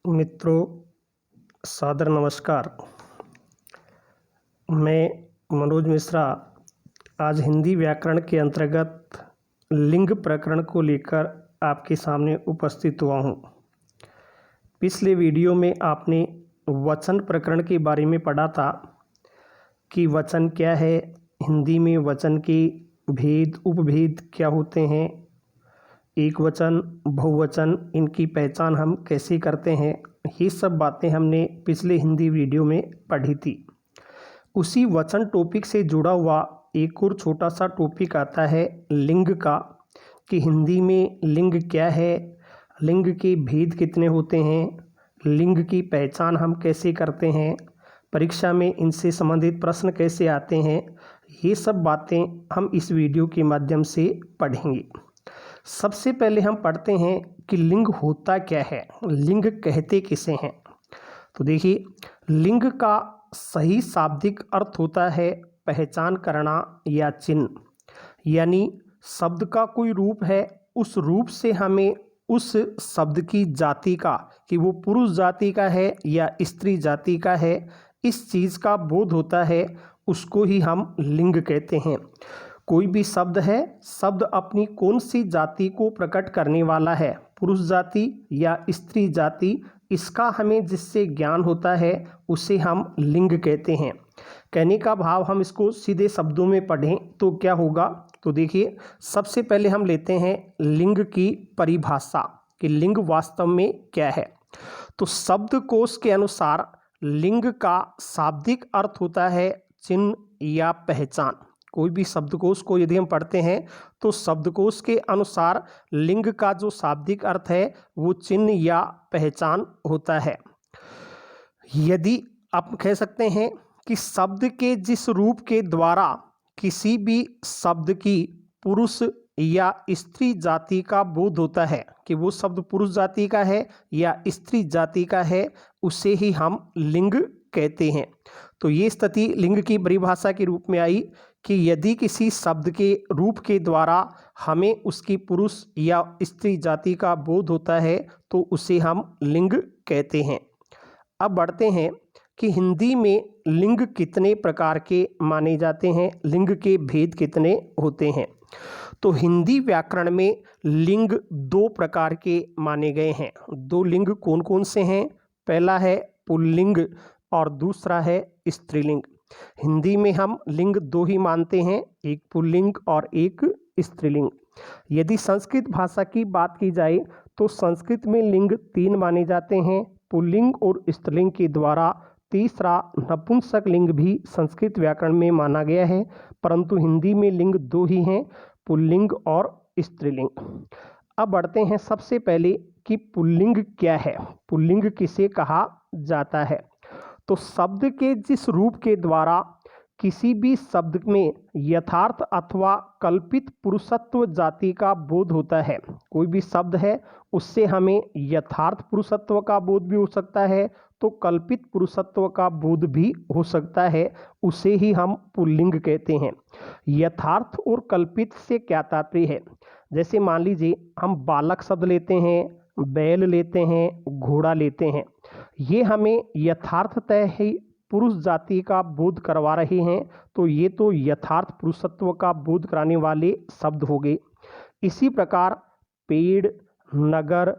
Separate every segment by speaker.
Speaker 1: मित्रों, सादर नमस्कार। मैं मनोज मिश्रा आज हिंदी व्याकरण के अंतर्गत लिंग प्रकरण को लेकर आपके सामने उपस्थित हुआ हूँ। पिछले वीडियो में आपने वचन प्रकरण के बारे में पढ़ा था कि वचन क्या है, हिंदी में वचन के भेद उपभेद क्या होते हैं, एक वचन बहुवचन इनकी पहचान हम कैसे करते हैं, ये सब बातें हमने पिछले हिंदी वीडियो में पढ़ी थी। उसी वचन टॉपिक से जुड़ा हुआ एक और छोटा सा टॉपिक आता है लिंग का, कि हिंदी में लिंग क्या है, लिंग के भेद कितने होते हैं, लिंग की पहचान हम कैसे करते हैं, परीक्षा में इनसे संबंधित प्रश्न कैसे आते हैं, ये सब बातें हम इस वीडियो के माध्यम से पढ़ेंगे। सबसे पहले हम पढ़ते हैं कि लिंग होता क्या है, लिंग कहते किसे हैं। तो देखिए, लिंग का सही शाब्दिक अर्थ होता है पहचान करना या चिन्ह, यानी शब्द का कोई रूप है, उस रूप से हमें उस शब्द की जाति का, कि वो पुरुष जाति का है या स्त्री जाति का है, इस चीज़ का बोध होता है, उसको ही हम लिंग कहते हैं। कोई भी शब्द है, शब्द अपनी कौन सी जाति को प्रकट करने वाला है, पुरुष जाति या स्त्री जाति, इसका हमें जिससे ज्ञान होता है उसे हम लिंग कहते हैं। कहने का भाव हम इसको सीधे शब्दों में पढ़ें तो क्या होगा। तो देखिए, सबसे पहले हम लेते हैं लिंग की परिभाषा कि लिंग वास्तव में क्या है। तो शब्दकोश के अनुसार लिंग का शाब्दिक अर्थ होता है चिन्ह या पहचान। कोई भी शब्दकोश को यदि हम पढ़ते हैं तो शब्दकोश के अनुसार लिंग का जो शाब्दिक अर्थ है वो चिन्ह या पहचान होता है। यदि आप कह सकते हैं कि शब्द के जिस रूप के द्वारा किसी भी शब्द की पुरुष या स्त्री जाति का बोध होता है, कि वो शब्द पुरुष जाति का है या स्त्री जाति का है, उसे ही हम लिंग कहते हैं। तो ये स्थिति लिंग की परिभाषा के रूप में आई कि यदि किसी शब्द के रूप के द्वारा हमें उसकी पुरुष या स्त्री जाति का बोध होता है तो उसे हम लिंग कहते हैं। अब बढ़ते हैं कि हिंदी में लिंग कितने प्रकार के माने जाते हैं, लिंग के भेद कितने होते हैं। तो हिंदी व्याकरण में लिंग दो प्रकार के माने गए हैं। दो लिंग कौन कौन से हैं? पहला है पुल्लिंग और दूसरा है स्त्रीलिंग। हिंदी में हम लिंग दो ही मानते हैं, एक पुल्लिंग और एक स्त्रीलिंग। यदि संस्कृत भाषा की बात की जाए तो संस्कृत में लिंग तीन माने जाते हैं, पुल्लिंग और स्त्रीलिंग के द्वारा तीसरा नपुंसक लिंग भी संस्कृत व्याकरण में माना गया है, परंतु हिंदी में लिंग दो ही हैं, पुल्लिंग और स्त्रीलिंग। अब बढ़ते हैं सबसे पहले कि पुल्लिंग क्या है, पुल्लिंग किसे कहा जाता है। तो शब्द के जिस रूप के द्वारा किसी भी शब्द में यथार्थ अथवा कल्पित पुरुषत्व जाति का बोध होता है, कोई भी शब्द है उससे हमें यथार्थ पुरुषत्व का बोध भी हो सकता है तो कल्पित पुरुषत्व का बोध भी हो सकता है, उसे ही हम पुल्लिंग कहते हैं। यथार्थ और कल्पित से क्या तात्पर्य है? जैसे मान लीजिए हम बालक शब्द लेते हैं, बैल लेते हैं, घोड़ा लेते हैं, ये हमें यथार्थतः ही पुरुष जाति का बोध करवा रहे हैं, तो ये तो यथार्थ पुरुषत्व का बोध कराने वाले शब्द हो गए। इसी प्रकार पेड़, नगर,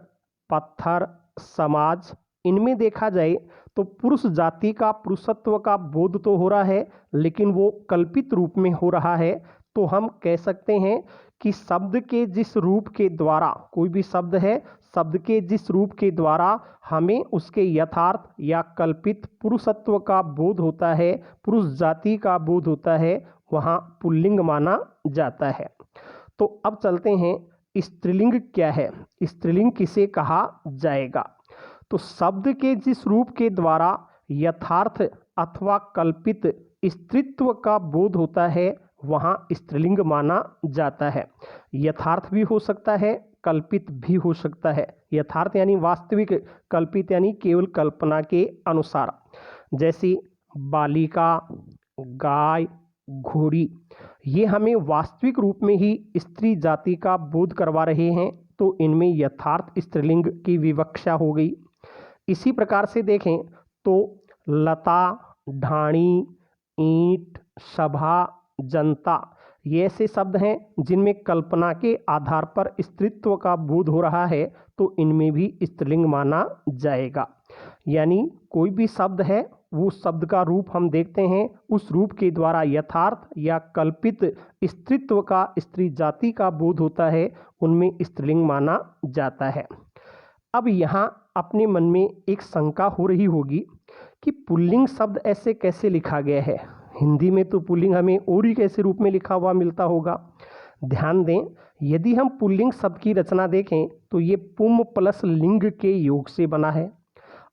Speaker 1: पत्थर, समाज, इनमें देखा जाए तो पुरुष जाति का पुरुषत्व का बोध तो हो रहा है लेकिन वो कल्पित रूप में हो रहा है। तो हम कह सकते हैं कि शब्द के जिस रूप के द्वारा, कोई भी शब्द है, शब्द के जिस रूप के द्वारा हमें उसके यथार्थ या कल्पित पुरुषत्व का बोध होता है, पुरुष जाति का बोध होता है, वहाँ पुल्लिंग माना जाता है। तो अब चलते हैं स्त्रीलिंग क्या है, स्त्रीलिंग किसे कहा जाएगा। तो शब्द के जिस रूप के द्वारा यथार्थ अथवा कल्पित स्त्रीत्व का बोध होता है वहाँ स्त्रीलिंग माना जाता है। यथार्थ भी हो सकता है, कल्पित भी हो सकता है। यथार्थ यानी वास्तविक, कल्पित यानी केवल कल्पना के अनुसार। जैसे बालिका, गाय, घोड़ी, ये हमें वास्तविक रूप में ही स्त्री जाति का बोध करवा रहे हैं, तो इनमें यथार्थ स्त्रीलिंग की विवक्षा हो गई। इसी प्रकार से देखें तो लता, ढाणी, ईंट, सभा, जनता, ये ऐसे शब्द हैं जिनमें कल्पना के आधार पर स्त्रीत्व का बोध हो रहा है, तो इनमें भी स्त्रीलिंग माना जाएगा। यानी कोई भी शब्द है, वो शब्द का रूप हम देखते हैं, उस रूप के द्वारा यथार्थ या कल्पित स्त्रीत्व का, स्त्री जाति का बोध होता है, उनमें स्त्रीलिंग माना जाता है। अब यहाँ अपने मन में एक शंका हो रही होगी कि पुल्लिंग शब्द ऐसे कैसे लिखा गया है। हिंदी में तो पुल्लिंग हमें और ही कैसे रूप में लिखा हुआ मिलता होगा। ध्यान दें, यदि हम पुल्लिंग शब्द की रचना देखें तो ये पुम प्लस लिंग के योग से बना है,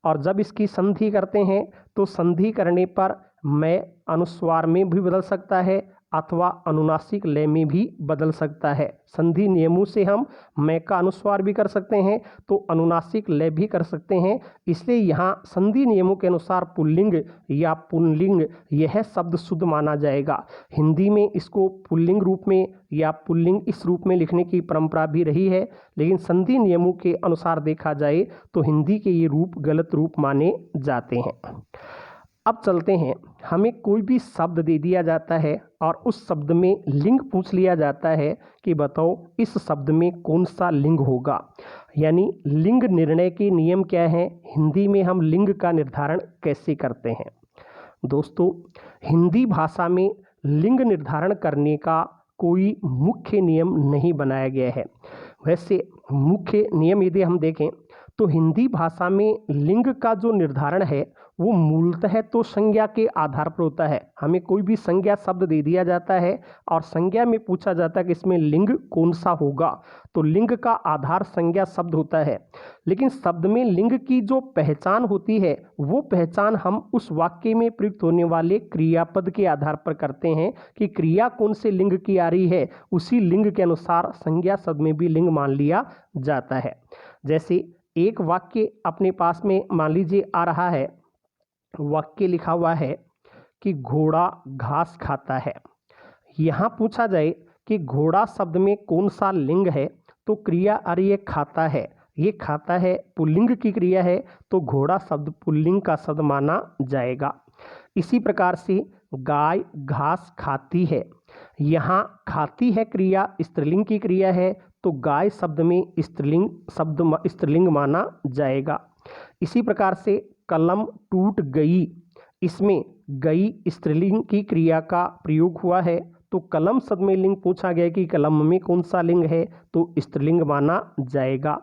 Speaker 1: और जब इसकी संधि करते हैं तो संधि करने पर मैं अनुस्वार में भी बदल सकता है अथवा अनुनासिक लय में भी बदल सकता है। संधि नियमों से हम मैं का अनुस्वार भी कर सकते हैं तो अनुनासिक लय भी कर सकते हैं। इसलिए यहाँ संधि नियमों के अनुसार पुल्लिंग या पुल्लिंग यह शब्द शुद्ध माना जाएगा। हिंदी में इसको पुल्लिंग रूप में या पुल्लिंग इस रूप में लिखने की परंपरा भी रही है, लेकिन संधि नियमों के अनुसार देखा जाए तो हिंदी के ये रूप गलत रूप माने जाते हैं। अब चलते हैं, हमें कोई भी शब्द दे दिया जाता है और उस शब्द में लिंग पूछ लिया जाता है कि बताओ इस शब्द में कौन सा लिंग होगा। यानी लिंग निर्णय के नियम क्या हैं, हिंदी में हम लिंग का निर्धारण कैसे करते हैं। दोस्तों, हिंदी भाषा में लिंग निर्धारण करने का कोई मुख्य नियम नहीं बनाया गया है। वैसे मुख्य नियम यदि हम देखें तो हिंदी भाषा में लिंग का जो निर्धारण है वो मूलतः तो संज्ञा के आधार पर होता है। हमें कोई भी संज्ञा शब्द दे दिया जाता है और संज्ञा में पूछा जाता है कि इसमें लिंग कौन सा होगा, तो लिंग का आधार संज्ञा शब्द होता है। लेकिन शब्द में लिंग की जो पहचान होती है वो पहचान हम उस वाक्य में प्रयुक्त होने वाले क्रियापद के आधार पर करते हैं कि क्रिया कौन से लिंग की आ रही है, उसी लिंग के अनुसार संज्ञा शब्द में भी लिंग मान लिया जाता है। जैसे एक वाक्य अपने पास में मान लीजिए आ रहा है, वाक्य लिखा हुआ है कि घोड़ा घास खाता है। यहाँ पूछा जाए कि घोड़ा शब्द में कौन सा लिंग है, तो क्रिया आ रही है खाता है, ये खाता है पुल्लिंग की क्रिया है, तो घोड़ा शब्द पुल्लिंग का शब्द माना जाएगा। इसी प्रकार से गाय घास खाती है, यहाँ खाती है क्रिया स्त्रीलिंग की क्रिया है, तो गाय शब्द में स्त्रीलिंग शब्द स्त्रीलिंग माना जाएगा। इसी प्रकार से कलम टूट गई, इसमें गई स्त्रीलिंग की क्रिया का प्रयोग हुआ है, तो कलम शब्द में लिंग पूछा गया कि कलम में कौन सा लिंग है, तो स्त्रीलिंग माना जाएगा।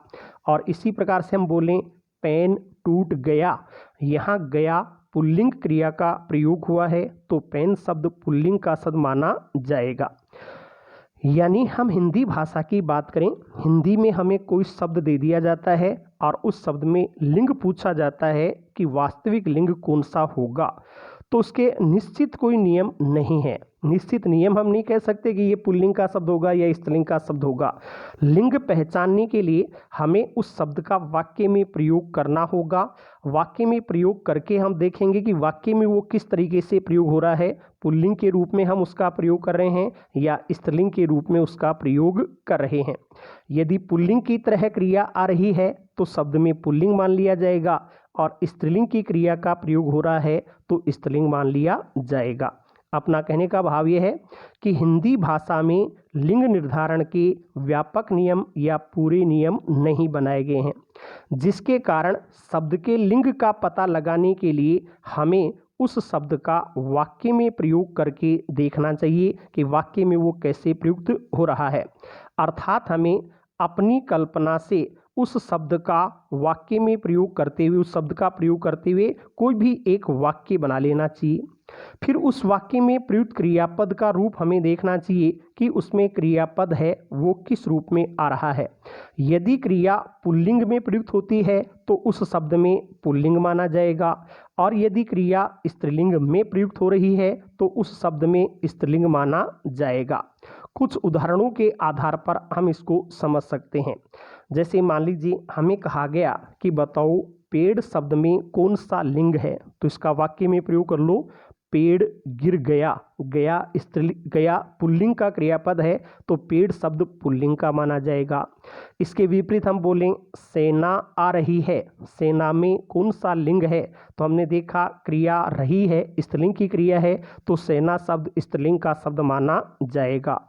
Speaker 1: और इसी प्रकार से हम बोलें पेन टूट गया, यहाँ गया पुल्लिंग क्रिया का प्रयोग हुआ है, तो पेन शब्द पुल्लिंग का शब्द माना जाएगा। यानी हम हिंदी भाषा की बात करें, हिंदी में हमें कोई शब्द दे दिया जाता है और उस शब्द में लिंग पूछा जाता है कि वास्तविक लिंग कौन सा होगा, तो उसके निश्चित कोई नियम नहीं है। निश्चित नियम हम नहीं कह सकते कि ये पुल्लिंग का शब्द होगा या स्त्रीलिंग का शब्द होगा। लिंग पहचानने के लिए हमें उस शब्द का वाक्य में प्रयोग करना होगा। वाक्य में प्रयोग करके हम देखेंगे कि वाक्य में वो किस तरीके से प्रयोग हो रहा है, पुल्लिंग के रूप में हम उसका प्रयोग कर रहे हैं या स्त्रीलिंग के रूप में उसका प्रयोग कर रहे हैं। यदि पुल्लिंग की तरह क्रिया आ रही है तो शब्द में पुल्लिंग मान लिया जाएगा, और स्त्रीलिंग की क्रिया का प्रयोग हो रहा है तो स्त्रीलिंग मान लिया जाएगा। अपना कहने का भाव यह है कि हिंदी भाषा में लिंग निर्धारण के व्यापक नियम या पूरे नियम नहीं बनाए गए हैं, जिसके कारण शब्द के लिंग का पता लगाने के लिए हमें उस शब्द का वाक्य में प्रयोग करके देखना चाहिए कि वाक्य में वो कैसे प्रयुक्त हो रहा है। अर्थात हमें अपनी कल्पना से उस शब्द का वाक्य में प्रयोग करते हुए, उस शब्द का प्रयोग करते हुए कोई भी एक वाक्य बना लेना चाहिए। फिर उस वाक्य में प्रयुक्त क्रियापद का रूप हमें देखना चाहिए कि उसमें क्रियापद है वो किस रूप में आ रहा है। यदि क्रिया पुल्लिंग में प्रयुक्त होती है तो उस शब्द में पुल्लिंग माना जाएगा, और यदि क्रिया स्त्रीलिंग में प्रयुक्त हो रही है तो उस शब्द में स्त्रीलिंग माना जाएगा। कुछ उदाहरणों के आधार पर हम इसको समझ सकते हैं। जैसे मान लीजिए हमें कहा गया कि बताओ पेड़ शब्द में कौन सा लिंग है, तो इसका वाक्य में प्रयोग कर लो पेड़ गिर गया, गया स्त्रीलिंग, गया पुल्लिंग का क्रियापद है तो पेड़ शब्द पुल्लिंग का माना जाएगा। इसके विपरीत हम बोलें सेना आ रही है, सेना में कौन सा लिंग है, तो हमने देखा क्रिया रही है स्त्रीलिंग की क्रिया है तो सेना शब्द स्त्रीलिंग का शब्द माना जाएगा।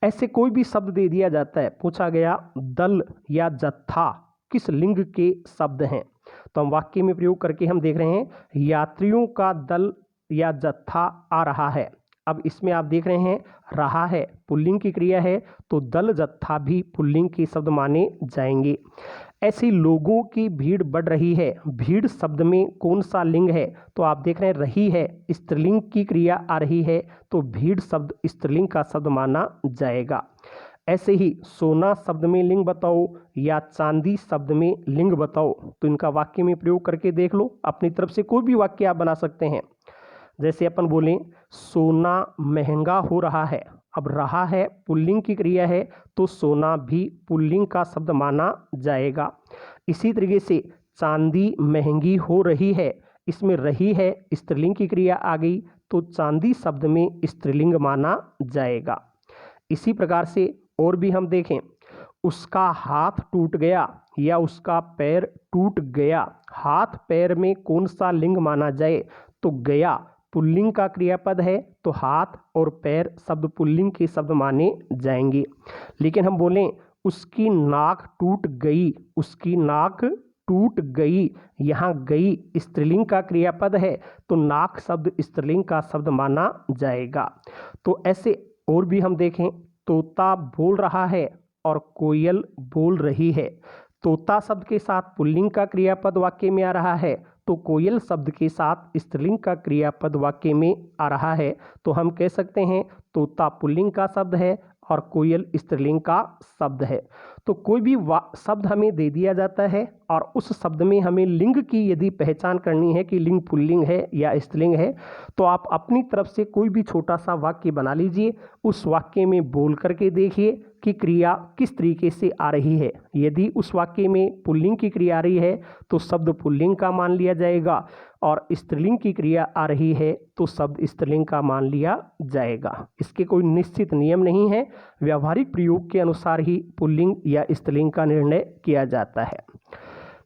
Speaker 1: ऐसे कोई भी शब्द दे दिया जाता है, पूछा गया दल या जत्था किस लिंग के शब्द हैं, तो हम वाक्य में प्रयोग करके हम देख रहे हैं यात्रियों का दल या जत्था आ रहा है। अब इसमें आप देख रहे हैं रहा है पुल्लिंग की क्रिया है तो दल जत्था भी पुल्लिंग के शब्द माने जाएंगे। ऐसे लोगों की भीड़ बढ़ रही है, भीड़ शब्द में कौन सा लिंग है, तो आप देख रहे हैं रही है स्त्रीलिंग की क्रिया आ रही है तो भीड़ शब्द स्त्रीलिंग का शब्द माना जाएगा। ऐसे ही सोना शब्द में लिंग बताओ या चांदी शब्द में लिंग बताओ, तो इनका वाक्य में प्रयोग करके देख लो। अपनी तरफ से कोई भी वाक्य आप बना सकते हैं। जैसे अपन बोलें सोना महंगा हो रहा है, अब रहा है पुल्लिंग की क्रिया है तो सोना भी पुल्लिंग का शब्द माना जाएगा। इसी तरीके से चांदी महंगी हो रही है, इसमें रही है स्त्रीलिंग की क्रिया आ गई तो चांदी शब्द में स्त्रीलिंग माना जाएगा। इसी प्रकार से और भी हम देखें उसका हाथ टूट गया या उसका पैर टूट गया, हाथ पैर में कौन सा लिंग माना जाए, तो गया पुल्लिंग का क्रियापद है तो हाथ और पैर शब्द पुल्लिंग के शब्द माने जाएंगे। लेकिन हम बोलें उसकी नाक टूट गई, उसकी नाक टूट गई, यहाँ गई स्त्रीलिंग का क्रियापद है तो नाक शब्द स्त्रीलिंग का शब्द माना जाएगा। तो ऐसे और भी हम देखें तोता बोल रहा है और कोयल बोल रही है, तोता शब्द के साथ पुल्लिंग का क्रियापद वाक्य में आ रहा है तो कोयल शब्द के साथ स्त्रीलिंग का क्रियापद वाक्य में आ रहा है, तो हम कह सकते हैं तोता पुल्लिंग का शब्द है और कोयल स्त्रीलिंग का शब्द है। तो कोई भी शब्द हमें दे दिया जाता है और उस शब्द में हमें लिंग की यदि पहचान करनी है कि लिंग पुल्लिंग है या स्त्रीलिंग है, तो आप अपनी तरफ से कोई भी छोटा सा वाक्य बना लीजिए, उस वाक्य में बोल करके देखिए कि क्रिया किस तरीके से आ रही है। यदि उस वाक्य में पुल्लिंग की क्रिया आ रही है तो शब्द पुल्लिंग का मान लिया जाएगा और स्त्रीलिंग की क्रिया आ रही है तो शब्द स्त्रीलिंग का मान लिया जाएगा। इसके कोई निश्चित नियम नहीं है, व्यावहारिक प्रयोग के अनुसार ही पुल्लिंग या स्त्रीलिंग का निर्णय किया जाता है।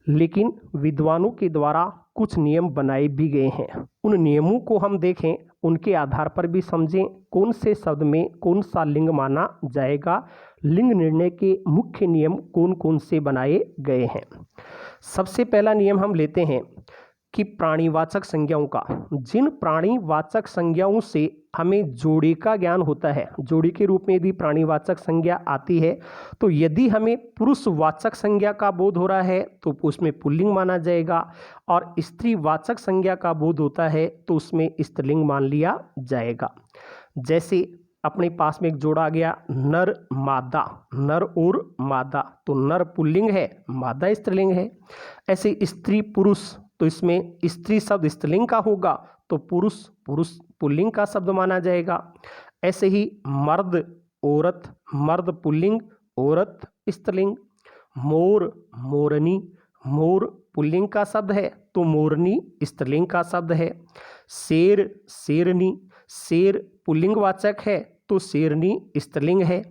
Speaker 1: लेकिन विद्वानों के द्वारा कुछ नियम बनाए भी गए हैं, उन नियमों को हम देखें, उनके आधार पर भी समझें कौन से शब्द में कौन सा लिंग माना जाएगा, लिंग निर्णय के मुख्य नियम कौन कौन से बनाए गए हैं। सबसे पहला नियम हम लेते हैं कि प्राणीवाचक संज्ञाओं का, जिन प्राणीवाचक संज्ञाओं से हमें जोड़े का ज्ञान होता है, जोड़ी के रूप में यदि प्राणीवाचक संज्ञा आती है तो यदि हमें पुरुषवाचक संज्ञा का बोध हो रहा है तो उसमें पुल्लिंग माना जाएगा और स्त्रीवाचक संज्ञा का बोध होता है तो उसमें स्त्रीलिंग मान लिया जाएगा। जैसे अपने पास में एक जोड़ा आ गया नर मादा, नर और मादा, तो नर पुल्लिंग है, मादा स्त्रीलिंग है। ऐसे स्त्री पुरुष, तो इसमें स्त्री शब्द स्त्रीलिंग का होगा तो पुरुष पुरुष पुल्लिंग का शब्द माना जाएगा। ऐसे ही मर्द औरत, मर्द पुल्लिंग औरत स्त्रीलिंग। मोर मोरनी, मोर पुल्लिंग का शब्द है तो मोरनी स्त्रीलिंग का शब्द है। शेर शेरनी, शेर पुल्लिंग वाचक है तो शेरनी स्त्रीलिंग है।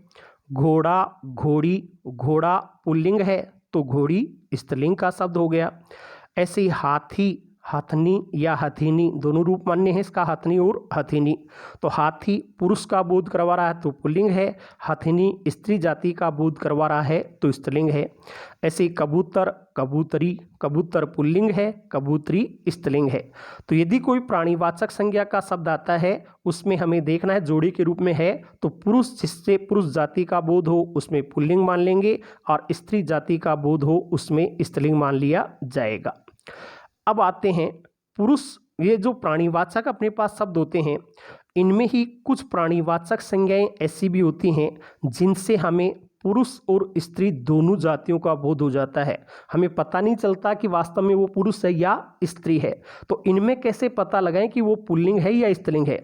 Speaker 1: घोड़ा घोड़ी, घोड़ा पुल्लिंग है तो घोड़ी स्त्रीलिंग का शब्द हो गया। ऐसे ही हाथी हथनी या हथीनी, दोनों रूप मान्य है इसका, हथनी और हथीनी। तो हाथी पुरुष का बोध करवा रहा है तो पुल्लिंग है, हथनी स्त्री जाति का बोध करवा रहा है तो स्त्रीलिंग है। ऐसे कबूतर कबूतरी, कबूतर पुल्लिंग है, कबूतरी स्त्रीलिंग है। तो यदि कोई प्राणीवाचक संज्ञा का शब्द आता है उसमें हमें देखना है जोड़ी के रूप में है तो पुरुष जिससे पुरुष जाति का बोध हो उसमें पुल्लिंग मान लेंगे और स्त्री जाति का बोध हो उसमें स्त्रीलिंग मान लिया जाएगा। अब आते हैं पुरुष, ये जो प्राणीवाचक अपने पास शब्द होते हैं इनमें ही कुछ प्राणीवाचक संज्ञाएं ऐसी भी होती हैं जिनसे हमें पुरुष और स्त्री दोनों जातियों का बोध हो जाता है, हमें पता नहीं चलता कि वास्तव में वो पुरुष है या स्त्री है। तो इनमें कैसे पता लगाएं कि वो पुल्लिंग है या स्त्रीलिंग है,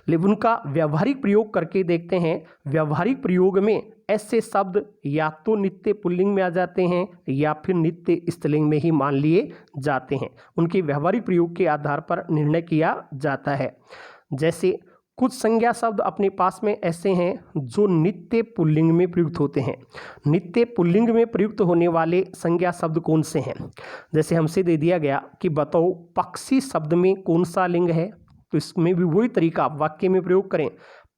Speaker 1: लेकिन उनका व्यावहारिक प्रयोग करके देखते हैं। व्यावहारिक प्रयोग में ऐसे शब्द या तो नित्य पुल्लिंग में आ जाते हैं या फिर नित्य स्त्रीलिंग में ही मान लिए जाते हैं, उनके व्यावहारिक प्रयोग के आधार पर निर्णय किया जाता है। जैसे कुछ संज्ञा शब्द अपने पास में ऐसे हैं जो नित्य पुल्लिंग में प्रयुक्त होते हैं। नित्य पुल्लिंग में प्रयुक्त होने वाले संज्ञा शब्द कौन से हैं? जैसे हमसे दे दिया गया कि बताओ पक्षी शब्द में कौन सा लिंग है, तो इसमें भी वही तरीका आप वाक्य में प्रयोग करें।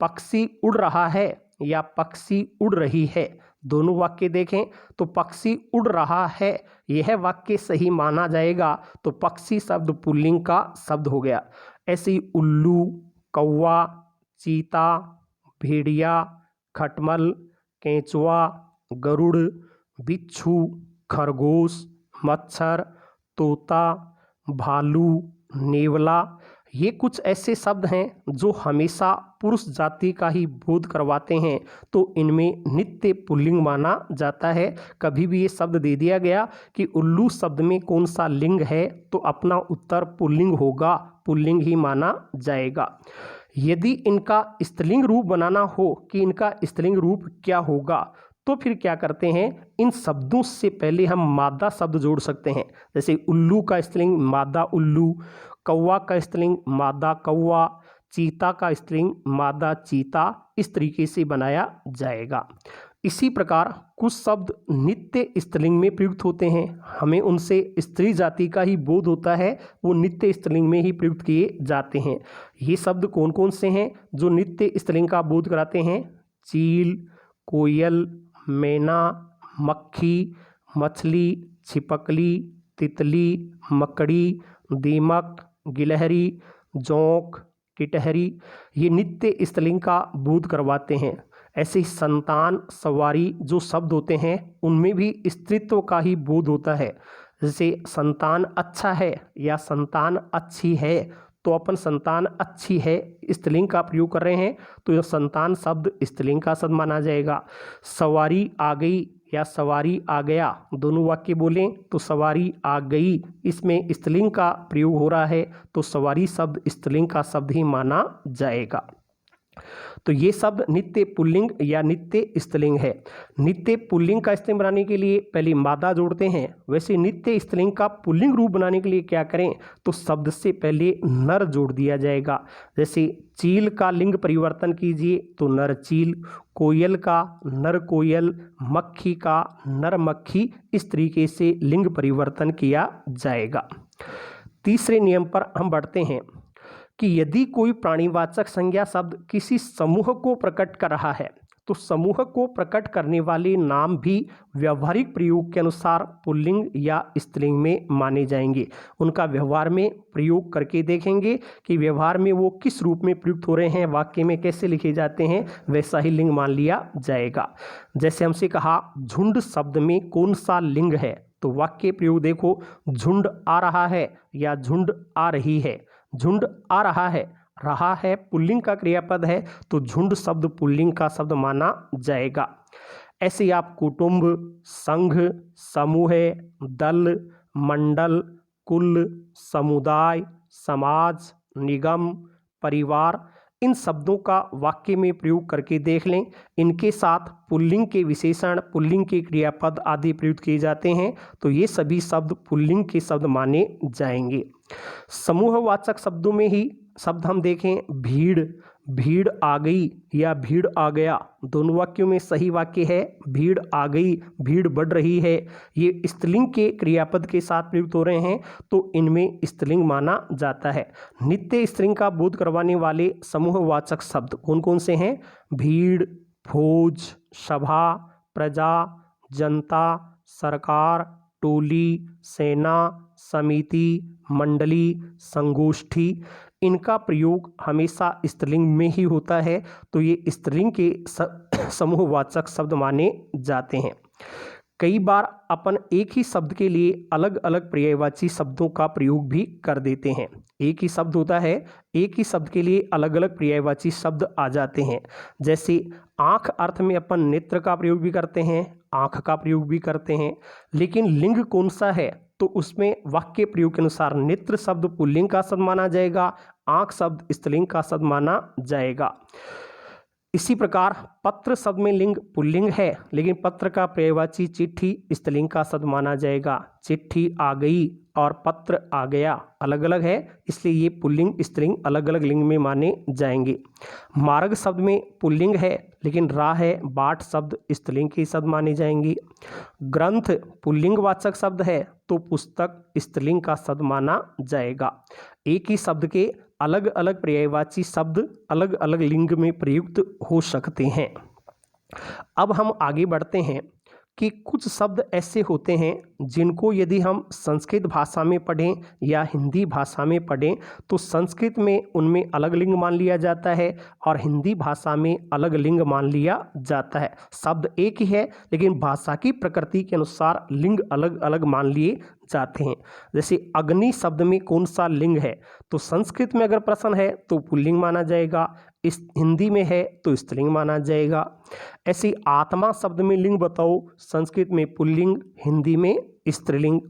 Speaker 1: पक्षी उड़ रहा है या पक्षी उड़ रही है, दोनों वाक्य देखें तो पक्षी उड़ रहा है यह वाक्य सही माना जाएगा, तो पक्षी शब्द पुल्लिंग का शब्द हो गया। ऐसे ही उल्लू, कौवा, चीता, भेड़िया, खटमल, केंचुआ, गरुड़, बिच्छू, खरगोश, मच्छर, तोता, भालू, नेवला, ये कुछ ऐसे शब्द हैं जो हमेशा पुरुष जाति का ही बोध करवाते हैं, तो इनमें नित्य पुल्लिंग माना जाता है। कभी भी ये शब्द दे दिया गया कि उल्लू शब्द में कौन सा लिंग है, तो अपना उत्तर पुल्लिंग होगा, पुल्लिंग ही माना जाएगा। यदि इनका स्त्रीलिंग रूप बनाना हो कि इनका स्त्रीलिंग रूप क्या होगा, तो फिर क्या करते हैं, इन शब्दों से पहले हम मादा शब्द जोड़ सकते हैं। जैसे उल्लू का स्त्रीलिंग मादा उल्लू, कौवा का स्त्रीलिंग मादा कौवा, चीता का स्त्रीलिंग मादा चीता, इस तरीके से बनाया जाएगा। इसी प्रकार कुछ शब्द नित्य स्त्रीलिंग में प्रयुक्त होते हैं, हमें उनसे स्त्री जाति का ही बोध होता है, वो नित्य स्त्रीलिंग में ही प्रयुक्त किए जाते हैं। ये शब्द कौन कौन से हैं जो नित्य स्त्रीलिंग का बोध कराते हैं? चील, कोयल, मैना, मक्खी, मछली, छिपकली, तितली, मकड़ी, दीमक, गिलहरी, जोंक, टिटहरी, ये नित्य स्त्रीलिंग का बोध करवाते हैं। ऐसे ही संतान, सवारी जो शब्द होते हैं उनमें भी स्त्रीत्व का ही बोध होता है। जैसे संतान अच्छा है या संतान अच्छी है, तो अपन संतान अच्छी है स्त्रीलिंग का प्रयोग कर रहे हैं, तो यह संतान शब्द स्त्रीलिंग का शब्द माना जाएगा। सवारी आ गई या सवारी आ गया, दोनों वाक्य बोलें तो सवारी आ गई, इसमें स्त्रीलिंग का प्रयोग हो रहा है, तो सवारी शब्द स्त्रीलिंग का शब्द ही माना जाएगा। तो ये शब्द नित्य पुल्लिंग या नित्य स्त्रीलिंग है। नित्य पुल्लिंग का स्त्रीलिंग बनाने के लिए पहले मादा जोड़ते हैं, वैसे नित्य स्त्रीलिंग का पुल्लिंग रूप बनाने के लिए क्या करें, तो शब्द से पहले नर जोड़ दिया जाएगा। जैसे चील का लिंग परिवर्तन कीजिए तो नर चील, कोयल का नर कोयल, मक्खी का नर मक्खी, इस तरीके से लिंग परिवर्तन किया जाएगा। तीसरे नियम पर हम बढ़ते हैं कि यदि कोई प्राणीवाचक संज्ञा शब्द किसी समूह को प्रकट कर रहा है, तो समूह को प्रकट करने वाले नाम भी व्यवहारिक प्रयोग के अनुसार पुल्लिंग या स्त्रीलिंग में माने जाएंगे। उनका व्यवहार में प्रयोग करके देखेंगे कि व्यवहार में वो किस रूप में प्रयुक्त हो रहे हैं, वाक्य में कैसे लिखे जाते हैं, वैसा ही लिंग मान लिया जाएगा। जैसे हमसे कहा झुंड शब्द में कौन सा लिंग है, तो वाक्य प्रयोग देखो, झुंड आ रहा है या झुंड आ रही है। झुंड आ रहा है पुल्लिंग का क्रियापद है, तो झुंड शब्द पुल्लिंग का शब्द माना जाएगा। ऐसे ही आप कुटुंब, संघ, समूह, दल, मंडल, कुल, समुदाय, समाज, निगम, परिवार, इन शब्दों का वाक्य में प्रयोग करके देख लें। इनके साथ पुल्लिंग के विशेषण, पुल्लिंग के क्रियापद आदि प्रयुक्त किए जाते हैं, तो ये सभी शब्द पुल्लिंग के शब्द माने जाएंगे। समूहवाचक शब्दों में ही शब्द हम देखें भीड़, भीड़ आ गई या भीड़ आ गया, दोनों वाक्यों में सही वाक्य है भीड़ आ गई, भीड़ बढ़ रही है, ये स्त्रीलिंग के क्रियापद के साथ प्रयुक्त हो रहे हैं, तो इनमें स्त्रीलिंग माना जाता है। नित्य स्त्रीलिंग का बोध करवाने वाले समूहवाचक शब्द कौन कौन से हैं? भीड़, फौज, सभा, प्रजा, जनता, सरकार, टोली, सेना, समिति, मंडली, संगोष्ठी, इनका प्रयोग हमेशा स्त्रीलिंग में ही होता है, तो ये स्त्रीलिंग के समूहवाचक शब्द माने जाते हैं। कई बार अपन एक ही शब्द के लिए अलग अलग पर्यायवाची शब्दों का प्रयोग भी कर देते हैं। एक ही शब्द होता है, एक ही शब्द के लिए अलग अलग पर्यायवाची शब्द आ जाते हैं। जैसे आँख अर्थ में अपन नेत्र का प्रयोग भी करते हैं, आँख का प्रयोग भी करते हैं, लेकिन लिंग कौन सा है, तो उसमें वाक्य प्रयोग के अनुसार नेत्र शब्द पुल्लिंग का शब्द माना जाएगा, आँख शब्द स्त्रीलिंग का शब्द माना जाएगा। इसी प्रकार पत्र शब्द में लिंग पुल्लिंग है, लेकिन पत्र का पर्यायवाची चिट्ठी स्त्रीलिंग का शब्द माना जाएगा। चिट्ठी आ गई और पत्र आ गया अलग अलग है, इसलिए ये पुल्लिंग स्त्रीलिंग अलग अलग लिंग में माने जाएंगे। मार्ग शब्द में पुल्लिंग है, लेकिन राह है बाट शब्द स्त्रीलिंग के शब्द माने जाएंगे। ग्रंथ पुल्लिंग वाचक शब्द है, तो पुस्तक स्त्रीलिंग का शब्द माना जाएगा। एक ही शब्द के अलग अलग पर्यायवाची शब्द अलग अलग लिंग में प्रयुक्त हो सकते हैं। अब हम आगे बढ़ते हैं कि कुछ शब्द ऐसे होते हैं जिनको यदि हम संस्कृत भाषा में पढ़ें या हिंदी भाषा में पढ़ें तो संस्कृत में उनमें अलग लिंग मान लिया जाता है और हिंदी भाषा में अलग लिंग मान लिया जाता है। शब्द एक ही है, लेकिन भाषा की प्रकृति के अनुसार लिंग अलग अलग मान लिए जाते हैं। जैसे अग्नि शब्द में कौन सा लिंग है, तो संस्कृत में अगर प्रश्न है तो पुल्लिंग माना जाएगा, इस हिंदी में है तो स्त्रीलिंग माना जाएगा। ऐसे आत्मा शब्द में लिंग बताओ, संस्कृत में पुल्लिंग, हिंदी में स्त्रीलिंग।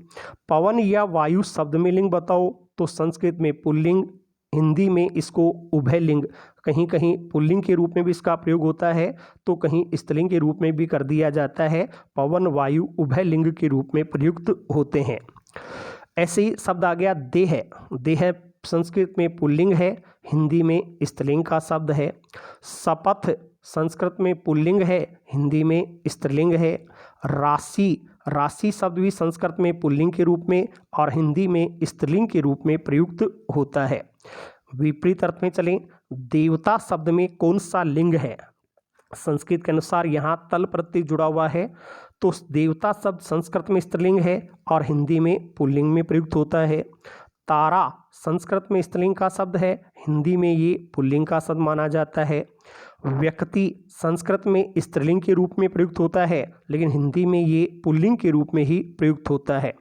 Speaker 1: पवन या वायु शब्द में लिंग बताओ, तो संस्कृत में पुल्लिंग, हिंदी में इसको उभयलिंग, कहीं कहीं पुल्लिंग के रूप में भी इसका प्रयोग होता है तो कहीं स्त्रीलिंग के रूप में भी कर दिया जाता है। पवन वायु उभयलिंग के रूप में प्रयुक्त होते हैं। ऐसे ही शब्द आ गया देह। देह संस्कृत में पुल्लिंग है, हिंदी में स्त्रीलिंग का शब्द है। शपथ संस्कृत में पुल्लिंग है, हिंदी में स्त्रीलिंग है। राशि, राशि शब्द भी संस्कृत में पुल्लिंग के रूप में और हिंदी में स्त्रीलिंग के रूप में प्रयुक्त होता है। विपरीत अर्थ में चलें, देवता शब्द में कौन सा लिंग है, संस्कृत के अनुसार यहाँ तल प्रत्यय जुड़ा हुआ है तो देवता शब्द संस्कृत में स्त्रीलिंग है और हिंदी में पुल्लिंग में प्रयुक्त होता है। तारा संस्कृत में स्त्रीलिंग का शब्द है, हिंदी में ये पुल्लिंग का शब्द माना जाता है। व्यक्ति संस्कृत में स्त्रीलिंग के रूप में प्रयुक्त होता है, लेकिन हिंदी में ये पुल्लिंग के रूप में ही प्रयुक्त होता है।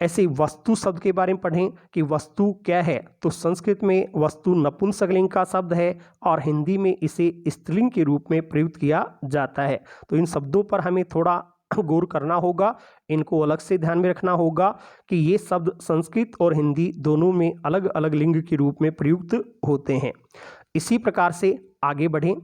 Speaker 1: ऐसे वस्तु शब्द के बारे में पढ़ें कि वस्तु क्या है, तो संस्कृत में वस्तु नपुंसकलिंग का शब्द है और हिंदी में इसे स्त्रीलिंग के रूप में प्रयुक्त किया जाता है। तो इन शब्दों पर हमें थोड़ा गौर करना होगा, इनको अलग से ध्यान में रखना होगा कि ये शब्द संस्कृत और हिंदी दोनों में अलग अलग लिंग के रूप में प्रयुक्त होते हैं। इसी प्रकार से आगे बढ़ें।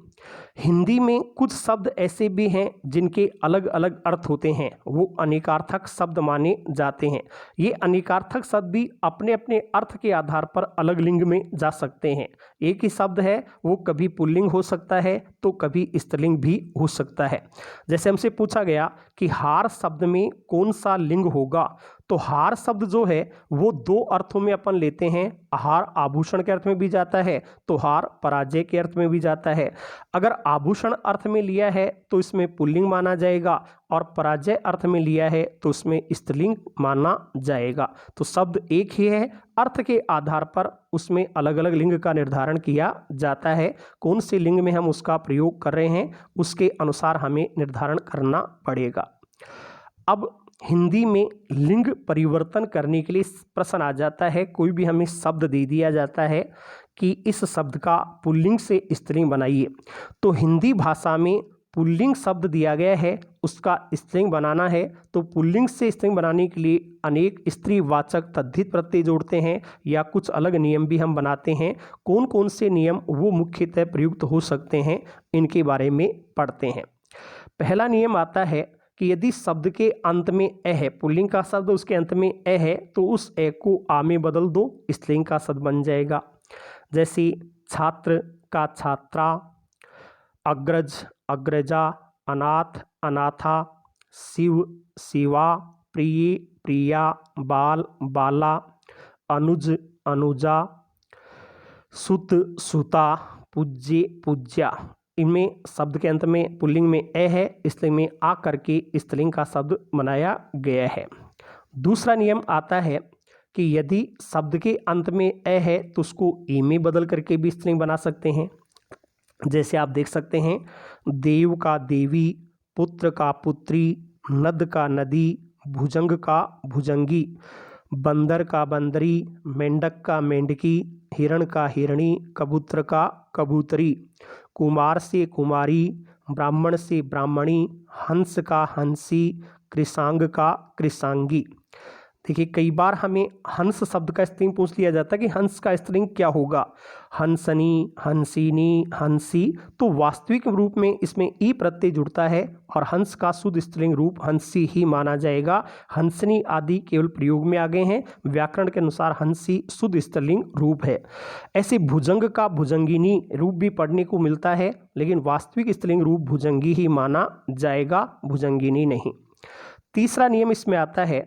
Speaker 1: हिंदी में कुछ शब्द ऐसे भी हैं जिनके अलग अलग अर्थ होते हैं, वो अनेकार्थक शब्द माने जाते हैं। ये अनेकार्थक शब्द भी अपने अपने अर्थ के आधार पर अलग लिंग में जा सकते हैं। एक ही शब्द है वो कभी पुल्लिंग हो सकता है तो कभी स्त्रीलिंग भी हो सकता है। जैसे हमसे पूछा गया कि हार शब्द में कौन सा लिंग होगा, तो हार शब्द जो है वो दो अर्थों में अपन लेते हैं। हार आभूषण के अर्थ में भी जाता है तो हार पराजय के अर्थ में भी जाता है। अगर आभूषण अर्थ में लिया है तो इसमें पुल्लिंग माना जाएगा और पराजय अर्थ में लिया है तो इसमें स्त्रीलिंग माना जाएगा। तो शब्द एक ही है, अर्थ के आधार पर उसमें अलग अलग लिंग का निर्धारण किया जाता है। कौन से लिंग में हम उसका प्रयोग कर रहे हैं उसके अनुसार हमें निर्धारण करना पड़ेगा। अब हिंदी में लिंग परिवर्तन करने के लिए प्रश्न आ जाता है, कोई भी हमें शब्द दे दिया जाता है कि इस शब्द का पुल्लिंग से स्त्रीलिंग बनाइए, तो हिंदी भाषा में पुल्लिंग शब्द दिया गया है, उसका स्त्रीलिंग बनाना है तो पुल्लिंग से स्त्रीलिंग बनाने के लिए अनेक स्त्रीवाचक तद्धित प्रत्यय जोड़ते हैं या कुछ अलग नियम भी हम बनाते हैं। कौन कौन से नियम वो मुख्यतः प्रयुक्त हो सकते हैं, इनके बारे में पढ़ते हैं। पहला नियम आता है कि यदि शब्द के अंत में ए है, पुल्लिंग का शब्द उसके अंत में ए है तो उस ए को आ में बदल दो, स्त्रीलिंग का शब्द बन जाएगा। जैसे छात्र का छात्रा, अग्रज अग्रजा, अनाथ अनाथा, शिव शिवा, प्रिय प्रिया, बाल बाला, अनुज अनुजा, सुत सुता, पूज्य पूज्या। इनमें शब्द के अंत में पुल्लिंग में ए है, इसलिए में आ करके स्त्रीलिंग का शब्द बनाया गया है। दूसरा नियम आता है कि यदि शब्द के अंत में ए है तो उसको ई में बदल करके भी स्त्रीलिंग बना सकते हैं। जैसे आप देख सकते हैं, देव का देवी, पुत्र का पुत्री, नद का नदी, भुजंग का भुजंगी, बंदर का बंदरी, मेंढक का मेंढकी, हिरण का हिरणी, कबूतर का कबूतरी, कुमार से कुमारी, ब्राह्मण से ब्राह्मणी, हंस का हंसी, कृषांग का कृषांगी। देखिए कई बार हमें हंस शब्द का स्त्रीलिंग पूछ लिया जाता है कि हंस का स्त्रीलिंग क्या होगा, हंसनी, हंसिनी, हंसी। तो वास्तविक रूप में इसमें ई प्रत्यय जुड़ता है और हंस का शुद्ध स्त्रीलिंग रूप हंसी ही माना जाएगा। हंसनी आदि केवल प्रयोग में आ गए हैं, व्याकरण के अनुसार हंसी शुद्ध स्त्रीलिंग रूप है। ऐसे भुजंग का भुजंगिनी रूप भी पढ़ने को मिलता है, लेकिन वास्तविक स्त्रीलिंग रूप भुजंगी ही माना जाएगा, भुजंगिनी नहीं। तीसरा नियम इसमें आता है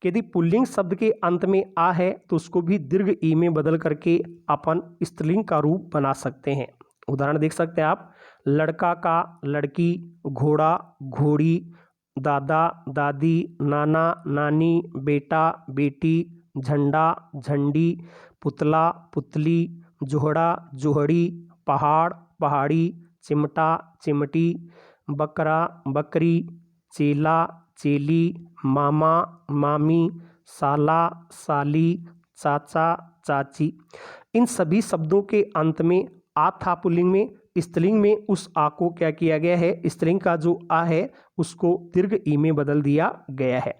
Speaker 1: कि यदि पुल्लिंग शब्द के अंत में आ है तो उसको भी दीर्घ ई में बदल करके अपन स्त्रीलिंग का रूप बना सकते हैं। उदाहरण देख सकते हैं आप, लड़का का लड़की, घोड़ा घोड़ी, दादा दादी, नाना नानी, बेटा बेटी, झंडा झंडी, पुतला पुतली, जोहड़ा जोहड़ी, पहाड़ पहाड़ी, चिमटा चिमटी, बकरा बकरी, चेला चेली, मामा मामी, साला साली, चाचा चाची। इन सभी शब्दों के अंत में आ था पुल्लिंग में, स्त्रीलिंग में उस आ को क्या किया गया है, स्त्रीलिंग का जो आ है उसको दीर्घ ई में बदल दिया गया है।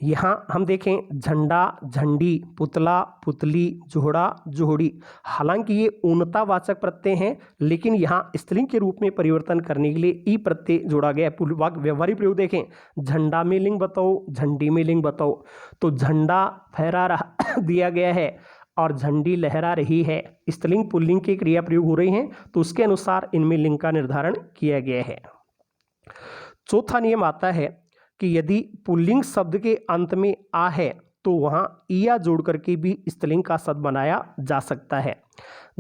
Speaker 1: यहाँ हम देखें झंडा झंडी, पुतला पुतली, जोहड़ा जोहड़ी। हालांकि ये ऊनतावाचक प्रत्यय हैं, लेकिन यहाँ स्त्रीलिंग के रूप में परिवर्तन करने के लिए ई प्रत्यय जोड़ा गया है। व्यवहारिक प्रयोग देखें, झंडा में लिंग बताओ, झंडी में लिंग बताओ। तो झंडा फहरा रहा दिया गया है और झंडी लहरा रही है। स्त्रीलिंग पुल्लिंग के क्रिया प्रयोग हो रहे हैं, तो उसके अनुसार इनमें लिंग का निर्धारण किया गया है। चौथा नियम आता है कि यदि पुल्लिंग शब्द के अंत में आ है तो वहाँ इया जोड़ करके भी स्त्रीलिंग का शब्द बनाया जा सकता है।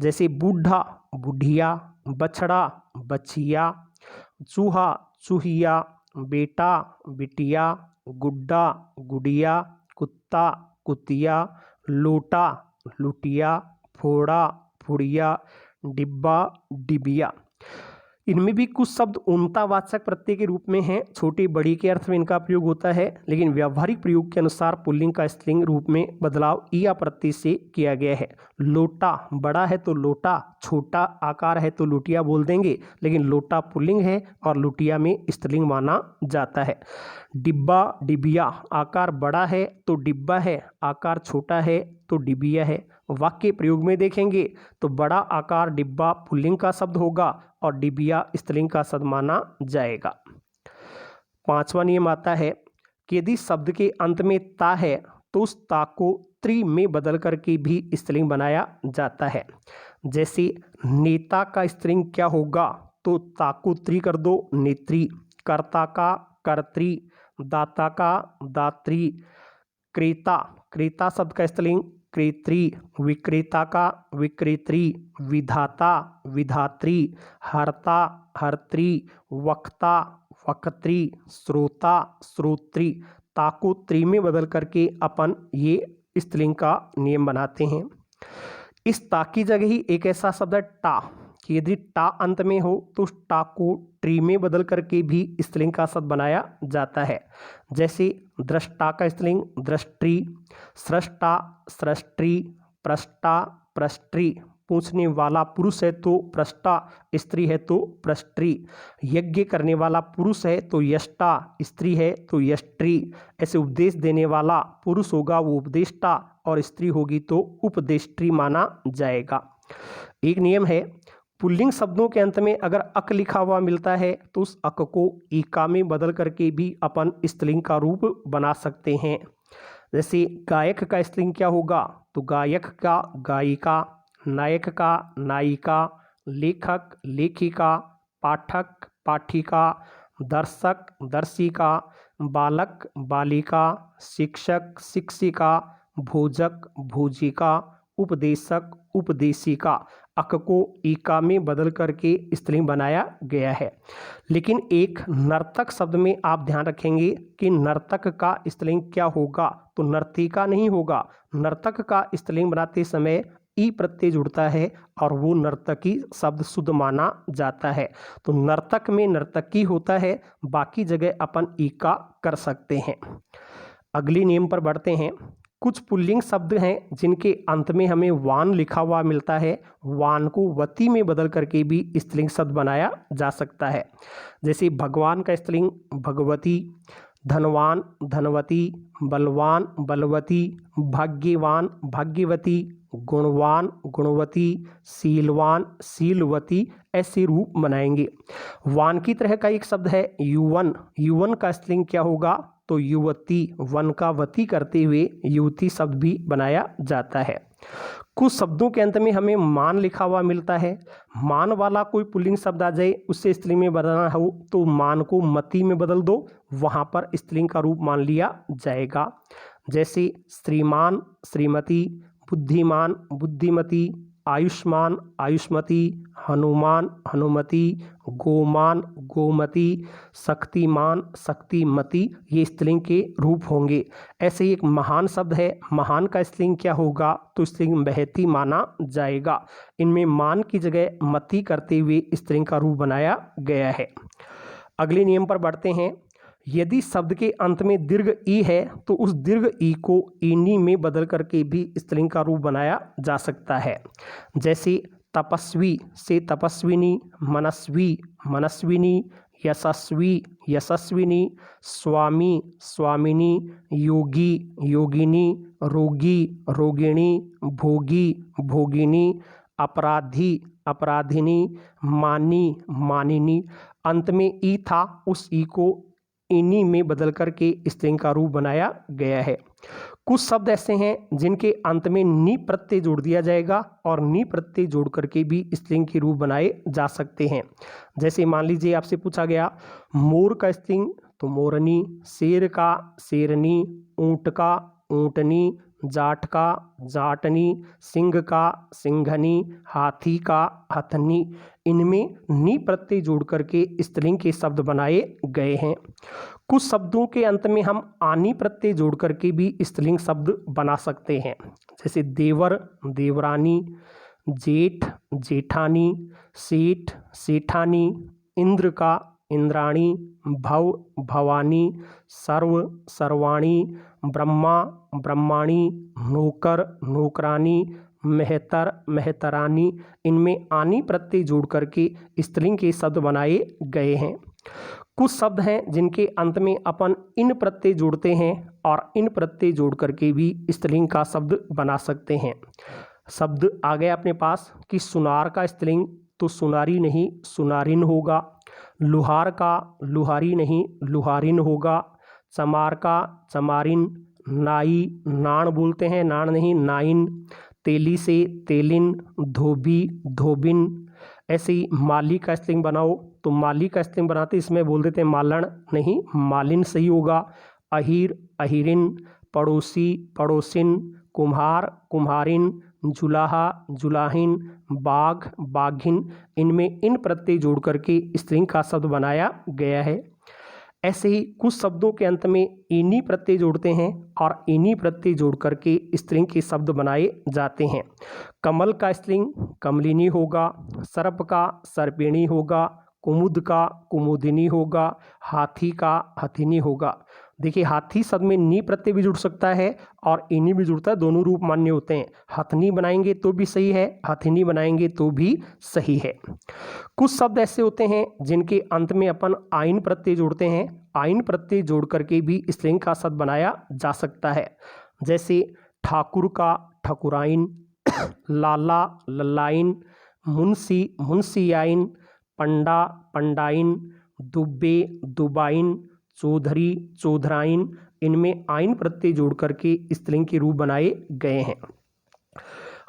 Speaker 1: जैसे बूढ़ा बुढ़िया, बछड़ा बछिया, चूहा चूहिया, बेटा बिटिया, गुड्डा गुड़िया, कुत्ता कुतिया, लोटा लुटिया, फोड़ा फुड़िया, डिब्बा डिबिया। इनमें भी कुछ शब्द ऊनतावाचक प्रत्यय के रूप में हैं, छोटी बड़ी के अर्थ में इनका प्रयोग होता है, लेकिन व्यावहारिक प्रयोग के अनुसार पुल्लिंग का स्त्रीलिंग रूप में बदलाव इया प्रत्यय से किया गया है। लोटा बड़ा है तो लोटा, छोटा आकार है तो लुटिया बोल देंगे, लेकिन लोटा पुल्लिंग है और लुटिया में स्त्रीलिंग माना जाता है। डिब्बा डिबिया, आकार बड़ा है तो डिब्बा है, आकार छोटा है तो डिबिया है। वाक्य प्रयोग में देखेंगे तो बड़ा आकार डिब्बा पुल्लिंग का शब्द होगा और डिबिया स्त्रीलिंग का शब्द माना जाएगा। पांचवा नियम आता है कि यदि शब्द के अंत में ता है तो उस ता को त्रि में बदल करके भी स्त्रीलिंग बनाया जाता है। जैसे नेता का स्त्रीलिंग क्या होगा, तो ता को त्रि कर दो, नेत्री। कर्ता का कर्त्री, दाता का दात्री, क्रेता क्रेता शब्द का स्त्रीलिंग क्रेत्री, विक्रेता का विक्रेत्री, विधाता विधात्री, हर्ता हर्त्री, वक्ता वक्त्री, श्रोता श्रोत्री। ता को त्रि में बदल करके अपन ये स्त्रीलिंग का नियम बनाते हैं। इस ता की जगह ही एक ऐसा शब्द है टा, कि यदि टा अंत में हो तो उस टा को ट्री में बदल करके भी स्त्रीलिंग का शब्द बनाया जाता है। जैसे दृष्टा का स्त्रीलिंग दृष्टि, सृष्टा सृष्टि, प्रष्टा प्रष्टि। पूछने वाला पुरुष है तो प्रष्टा, स्त्री है तो प्रष्टि। यज्ञ करने वाला पुरुष है तो यष्टा, स्त्री है तो यष्टि। ऐसे उपदेश देने वाला पुरुष होगा वो उपदेष्टा और स्त्री होगी तो उपदेष्टि माना जाएगा। एक नियम है, पुल्लिंग शब्दों के अंत में अगर अक लिखा हुआ मिलता है तो उस अक को ईका में बदल करके भी अपन स्त्रीलिंग का रूप बना सकते हैं। जैसे गायक का स्त्रीलिंग क्या होगा, तो गायक का गायिका, नायक का नायिका, लेखक लेखिका, पाठक पाठिका, दर्शक दर्शिका, बालक बालिका, शिक्षक शिक्षिका, भोजक भोजिका, उपदेशक उपदेशिका। अक को ईका में बदल करके स्त्रीलिंग बनाया गया है। लेकिन एक नर्तक शब्द में आप ध्यान रखेंगे कि नर्तक का स्त्रीलिंग क्या होगा, तो नर्तिका नहीं होगा। नर्तक का स्त्रीलिंग बनाते समय ई प्रत्यय जुड़ता है और वो नर्तकी शब्द शुद्ध माना जाता है। तो नर्तक में नर्तकी होता है, बाकी जगह अपन ईका कर सकते हैं। अगली नियम पर बढ़ते हैं। कुछ पुल्लिंग शब्द हैं जिनके अंत में हमें वान लिखा हुआ मिलता है, वान को वती में बदल करके भी स्त्रीलिंग शब्द बनाया जा सकता है। जैसे भगवान का स्त्रीलिंग भगवती, धनवान धनवती, बलवान बलवती, भाग्यवान भाग्यवती, गुणवान गुणवती, शीलवान शीलवती, ऐसे रूप बनाएंगे। वान की तरह का एक शब्द है युवन, युवन का स्त्रीलिंग क्या होगा? तो युवती, वन का वती करते हुए युवती शब्द भी बनाया जाता है। कुछ शब्दों के अंत में हमें मान लिखा हुआ मिलता है। मान वाला कोई पुल्लिंग शब्द आ जाए, उससे स्त्रीलिंग में बदलना हो तो मान को मति में बदल दो, वहाँ पर स्त्रीलिंग का रूप मान लिया जाएगा। जैसे श्रीमान श्रीमती, बुद्धिमान बुद्धिमती, आयुष्मान आयुष्मती, हनुमान हनुमती, गोमान गोमती, शक्तिमान शक्तिमती, ये स्त्रीलिंग के रूप होंगे। ऐसे ही एक महान शब्द है, महान का स्त्रीलिंग क्या होगा? तो स्त्रीलिंग महती माना जाएगा। इनमें मान की जगह मति करते हुए स्त्रीलिंग का रूप बनाया गया है। अगले नियम पर बढ़ते हैं। यदि शब्द के अंत में दीर्घ ई है तो उस दीर्घ ई को ईनी में बदल करके भी स्त्रीलिंग का रूप बनाया जा सकता है। जैसे तपस्वी से तपस्विनी, मनस्वी मनस्विनी, यशस्वी यशस्विनी, स्वामी स्वामिनी, योगी योगिनी, रोगी रोगिणी, भोगी भोगिनी, अपराधी अपराधिनी, मानी मानिनी। अंत में ई था, उस ई को इनी में बदल करके स्त्रीलिंग का रूप बनाया गया है। कुछ शब्द ऐसे हैं जिनके अंत में नी प्रत्यय जोड़ दिया जाएगा और नी प्रत्यय जोड़ करके भी स्त्रीलिंग के रूप बनाए जा सकते हैं। जैसे मान लीजिए आपसे पूछा गया मोर का स्त्रीलिंग, तो मोरनी, शेर का शेरनी, ऊंट का ऊंटनी, जाट का जाटनी, सिंह का सिंघनी, हाथी का हथनी। इनमें नी प्रत्यय जोड़ करके स्त्रीलिंग के शब्द बनाए गए हैं। कुछ शब्दों के अंत में हम आनी प्रत्यय जोड़ करके भी स्त्रीलिंग शब्द बना सकते हैं। जैसे देवर देवरानी, जेठ जेठानी, सेठ सेठानी, इंद्र का इंद्राणी, भव भवानी, सर्व सर्वाणी, ब्रह्मा ब्रह्माणी, नौकर नौकरानी, मेहतर मेहतरानी। इनमें आनी प्रत्यय जोड़ करके स्त्रीलिंग के शब्द बनाए गए हैं। कुछ शब्द हैं जिनके अंत में अपन इन प्रत्यय जोड़ते हैं और इन प्रत्यय जोड़ करके भी स्त्रीलिंग का शब्द बना सकते हैं। शब्द आ गया अपने पास कि सुनार का स्त्रीलिंग, तो सुनारी नहीं सुनारिन होगा। लुहार का लुहारी नहीं लुहारिन होगा। चमार का चमारिन। नाई नाण बोलते हैं, नाण नहीं नाइन। तेली से तेलिन, धोबी धोबिन। ऐसे ही माली का स्त्रीलिंग बनाओ, तो माली का स्त्रीलिंग बनाते इसमें बोल देते हैं मालन नहीं मालिन सही होगा। अहीर अहीरिन, पड़ोसी पड़ोसिन, कुम्हार कुम्हारिन, जुलाहा जुलाहिन, बाघ बाघिन। इनमें इन प्रत्यय जोड़ करके स्त्रीलिंग का शब्द बनाया गया है। ऐसे ही कुछ शब्दों के अंत में इनी प्रत्यय जोड़ते हैं और इनी प्रत्यय जोड़ करके स्त्रीलिंग के शब्द बनाए जाते हैं। कमल का स्त्रीलिंग कमलिनी होगा। सर्प का सर्पिणी होगा। कुमुद का कुमुदिनी होगा। हाथी का हथिनी होगा। देखिए हाथी शब्द में नी प्रत्यय भी जुड़ सकता है और इनी भी जुड़ता है, दोनों रूप मान्य होते हैं। हथनी बनाएंगे तो भी सही है, हथिनी बनाएंगे तो भी सही है। कुछ शब्द ऐसे होते हैं जिनके अंत में अपन आइन प्रत्यय जोड़ते हैं। आइन प्रत्यय जोड़ करके भी स्त्रीलिंग का शब्द बनाया जा सकता है। जैसे ठाकुर का ठकुराइन, लाला लल्लाइन, मुंशी मुंशियाइन, पंडा पंडाइन, दुब्बे दुबाइन, चौधरी चौधराइन। इनमें आइन प्रत्यय जोड़ करके स्त्रीलिंग के रूप बनाए गए हैं।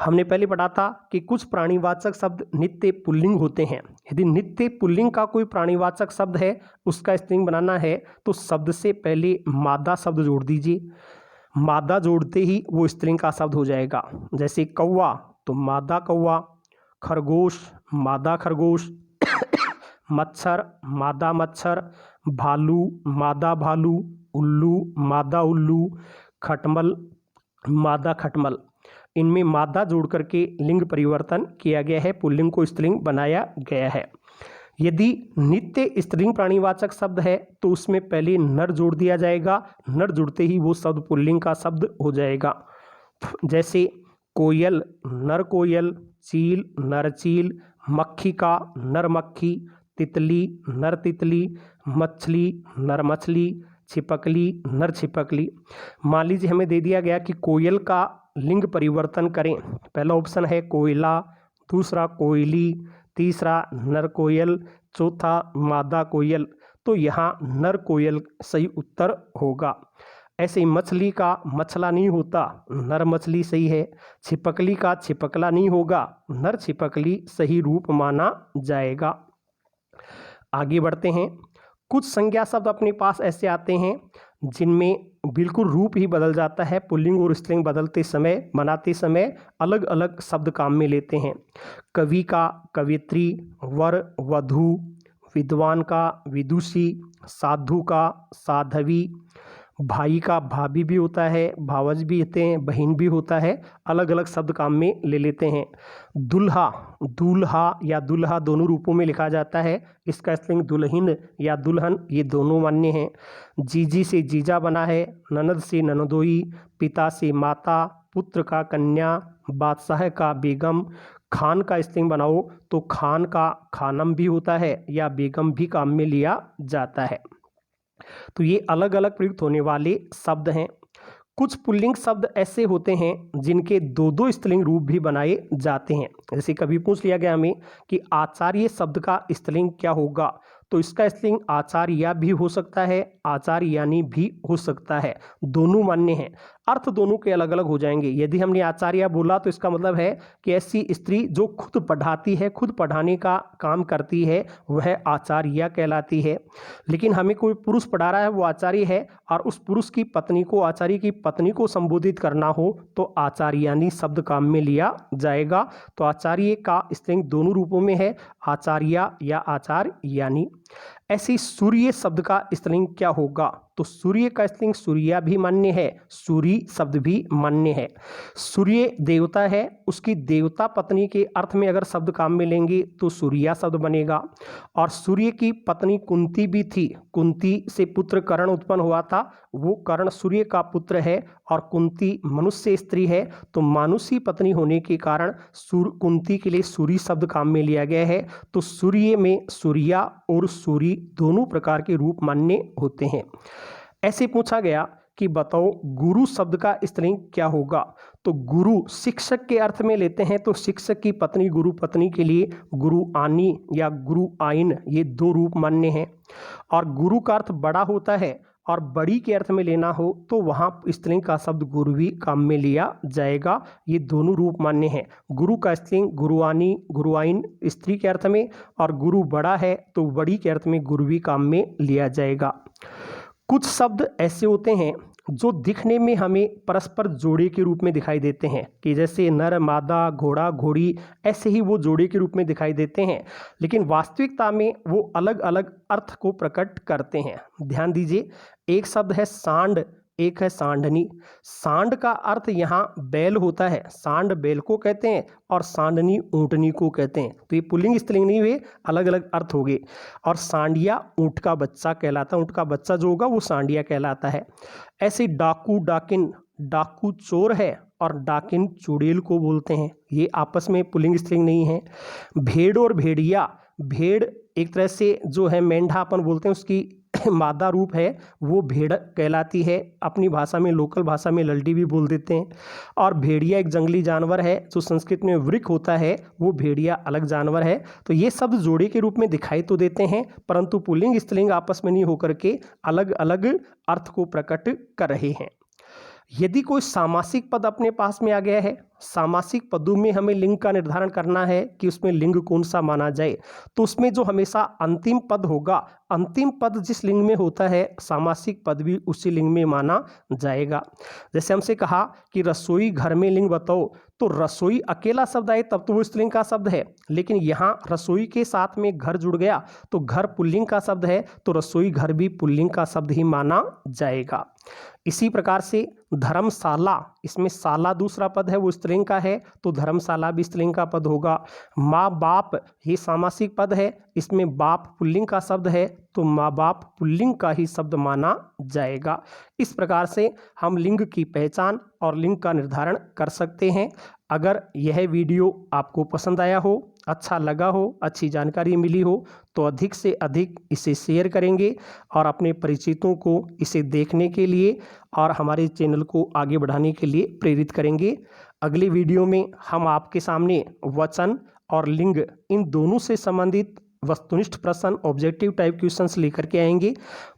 Speaker 1: हमने पहले पढ़ा था कि कुछ प्राणीवाचक शब्द नित्य पुल्लिंग होते हैं। यदि नित्य पुल्लिंग का कोई प्राणीवाचक शब्द है, उसका स्त्रीलिंग बनाना है तो शब्द से पहले मादा शब्द जोड़ दीजिए। मादा जोड़ते ही वो स्त्रीलिंग का शब्द हो जाएगा। जैसे कौवा तो मादा कौवा, खरगोश मादा खरगोश, मच्छर मादा मच्छर, भालू मादा भालू, उल्लू मादा उल्लू, खटमल मादा खटमल। इनमें मादा जोड़ करके लिंग परिवर्तन किया गया है, पुल्लिंग को स्त्रीलिंग बनाया गया है। यदि नित्य स्त्रीलिंग प्राणीवाचक शब्द है तो उसमें पहले नर जोड़ दिया जाएगा। नर जुड़ते ही वो शब्द पुल्लिंग का शब्द हो जाएगा। जैसे कोयल नर कोयल, चील नर चील, मक्खी का नर मक्खी, तितली नर तितली, मछली नर मछली, छिपकली, नर छिपकली। मान लीजिए हमें दे दिया गया कि कोयल का लिंग परिवर्तन करें। पहला ऑप्शन है कोयला, दूसरा कोयली, तीसरा नर कोयल, चौथा मादा कोयल। तो यहाँ नर कोयल सही उत्तर होगा। ऐसे ही मछली का मछला नहीं होता, नर मछली सही है। छिपकली का छिपकला नहीं होगा, नर छिपकली सही रूप माना जाएगा। आगे बढ़ते हैं। कुछ संज्ञा शब्द अपने पास ऐसे आते हैं जिनमें बिल्कुल रूप ही बदल जाता है। पुल्लिंग और स्त्रीलिंग बदलते समय, बनाते समय अलग अलग शब्द काम में लेते हैं। कवि का कवियत्री, वर वधू, विद्वान का विदुषी, साधु का साधवी, भाई का भाभी भी होता है, भावज भी होते हैं, बहन भी होता है, अलग अलग शब्द काम में ले लेते हैं। दुल्हा, दूल्हा या दुल्हा दोनों रूपों में लिखा जाता है। इसका स्त्रीलिंग दुल्हिन या दुल्हन, ये दोनों मान्य हैं। जीजी से जीजा बना है, ननद से ननदोई, पिता से माता, पुत्र का कन्या, बादशाह का बेगम। खान का स्त्रीलिंग बनाओ तो खान का खानम भी होता है या बेगम भी काम में लिया जाता है। तो ये अलग अलग प्रयुक्त होने वाले शब्द हैं। कुछ पुल्लिंग शब्द ऐसे होते हैं जिनके दो दो स्त्रीलिंग रूप भी बनाए जाते हैं। जैसे कभी पूछ लिया गया हमें कि आचार्य शब्द का स्त्रीलिंग क्या होगा, तो इसका स्त्रीलिंग आचार्या भी हो सकता है, आचार्यानी भी हो सकता है। दोनों मान्य हैं, अर्थ दोनों के अलग अलग हो जाएंगे। यदि हमने आचार्या बोला तो इसका मतलब है कि ऐसी स्त्री जो खुद पढ़ाती है, खुद पढ़ाने का काम करती है, वह आचार्या कहलाती है। लेकिन हमें कोई पुरुष पढ़ा रहा है, वो आचार्य है, और उस पुरुष की पत्नी को, आचार्य की पत्नी को संबोधित करना हो तो आचार्यानी शब्द काम में लिया जाएगा। तो आचार्य का स्त्रीलिंग दोनों रूपों में है, आचार्या या आचार्यानी। ऐसे सूर्य शब्द का स्त्रीलिंग क्या होगा, तो सूर्य का स्त्रीलिंग सूर्या भी मान्य है, सूरी शब्द भी मान्य है। सूर्य देवता है, उसकी देवता पत्नी के अर्थ में अगर शब्द काम में लेंगे तो सूर्या शब्द बनेगा। और सूर्य की पत्नी कुंती भी थी, कुंती से पुत्र कर्ण उत्पन्न हुआ था, वो कर्ण सूर्य का पुत्र है, और कुंती मनुष्य स्त्री है, तो मानुषी पत्नी होने के कारण कुंती के लिए सूरी शब्द काम में लिया गया है। तो सूर्य में सूर्या और सूरी दोनों प्रकार के रूप मान्य होते हैं। ऐसे पूछा गया कि बताओ गुरु शब्द का स्त्रीलिंग क्या होगा, तो गुरु शिक्षक के अर्थ में लेते हैं, तो शिक्षक की पत्नी गुरु पत्नी के लिए गुरु आनी या गुरु आइन, ये दो रूप मान्य हैं। और गुरु का अर्थ बड़ा होता है, और बड़ी के अर्थ में लेना हो तो वहाँ स्त्रीलिंग का शब्द गुरुवी काम में लिया जाएगा। ये दोनों रूप मान्य हैं। गुरु का स्त्रीलिंग गुरुआनी, गुरुआइन स्त्री के अर्थ में, और गुरु बड़ा है तो बड़ी के अर्थ में गुरुवी काम में लिया जाएगा। कुछ शब्द ऐसे होते हैं जो दिखने में हमें परस्पर जोड़े के रूप में दिखाई देते हैं, कि जैसे नर मादा, घोड़ा घोड़ी, ऐसे ही वो जोड़े के रूप में दिखाई देते हैं, लेकिन वास्तविकता में वो अलग अलग अर्थ को प्रकट करते हैं। ध्यान दीजिए, एक शब्द है सांड, एक है सांडनी। सांड का अर्थ यहाँ बैल होता है, सांड बैल को कहते हैं, और सांडनी ऊँटनी को कहते हैं। तो ये पुल्लिंग स्त्रीलिंग नहीं हुए, अलग अलग अर्थ हो गए। और सांडिया ऊँट का बच्चा कहलाता है, ऊँट का बच्चा जो होगा वो सांडिया कहलाता है। ऐसे डाकू डाकिन, डाकू चोर है और डाकिन चुड़ैल को बोलते हैं, ये आपस में पुल्लिंग स्त्रीलिंग नहीं है। भेड़ और भेड़िया, भेड़ एक तरह से जो है मेंढा अपन बोलते हैं, उसकी मादा रूप है, वो भेड़ कहलाती है। अपनी भाषा में, लोकल भाषा में लल्डी भी बोल देते हैं। और भेड़िया एक जंगली जानवर है, जो संस्कृत में वृक होता है, वो भेड़िया अलग जानवर है। तो ये शब्द जोड़े के रूप में दिखाई तो देते हैं, परंतु पुल्लिंग स्त्रीलिंग आपस में नहीं होकर के अलग अलग अर्थ को प्रकट कर रहे हैं। यदि कोई सामासिक पद अपने पास में आ गया है, सामासिक पदों में हमें लिंग का निर्धारण करना है कि उसमें लिंग कौन सा माना जाए, तो उसमें जो हमेशा अंतिम पद होगा, अंतिम पद जिस लिंग में होता है, सामासिक पद भी उसी लिंग में माना जाएगा। जैसे हमसे कहा कि रसोई घर में लिंग बताओ, तो रसोई अकेला शब्द आए तब तो वो स्त्रीलिंग का शब्द है, लेकिन यहाँ रसोई के साथ में घर जुड़ गया तो घर पुल्लिंग का शब्द है, तो रसोई घर भी पुल्लिंग का शब्द ही माना जाएगा। इसी प्रकार से धर्मशाला, इसमें शाला दूसरा पद है, वो स्त्रीलिंग का है, तो धर्मशाला भी स्त्रीलिंग का पद होगा। माँ बाप, ये सामासिक पद है, इसमें बाप पुल्लिंग का शब्द है, तो माँ बाप पुल्लिंग का ही शब्द माना जाएगा। इस प्रकार से हम लिंग की पहचान और लिंग का निर्धारण कर सकते हैं। अगर यह वीडियो आपको पसंद आया हो, अच्छा लगा हो, अच्छी जानकारी मिली हो तो अधिक से अधिक इसे शेयर करेंगे और अपने परिचितों को इसे देखने के लिए और हमारे चैनल को आगे बढ़ाने के लिए प्रेरित करेंगे। अगले वीडियो में हम आपके सामने वचन और लिंग इन दोनों से संबंधित वस्तुनिष्ठ प्रश्न ऑब्जेक्टिव टाइप क्वेश्चंस लेकर के आएंगे।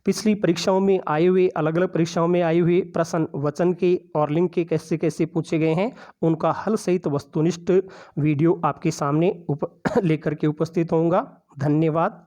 Speaker 1: पिछली परीक्षाओं में आए हुए अलग अलग परीक्षाओं में आए हुए प्रश्न वचन के और लिंग के कैसे कैसे पूछे गए हैं उनका हल सहित वस्तुनिष्ठ वीडियो आपके सामने लेकर के उपस्थित होऊंगा। धन्यवाद।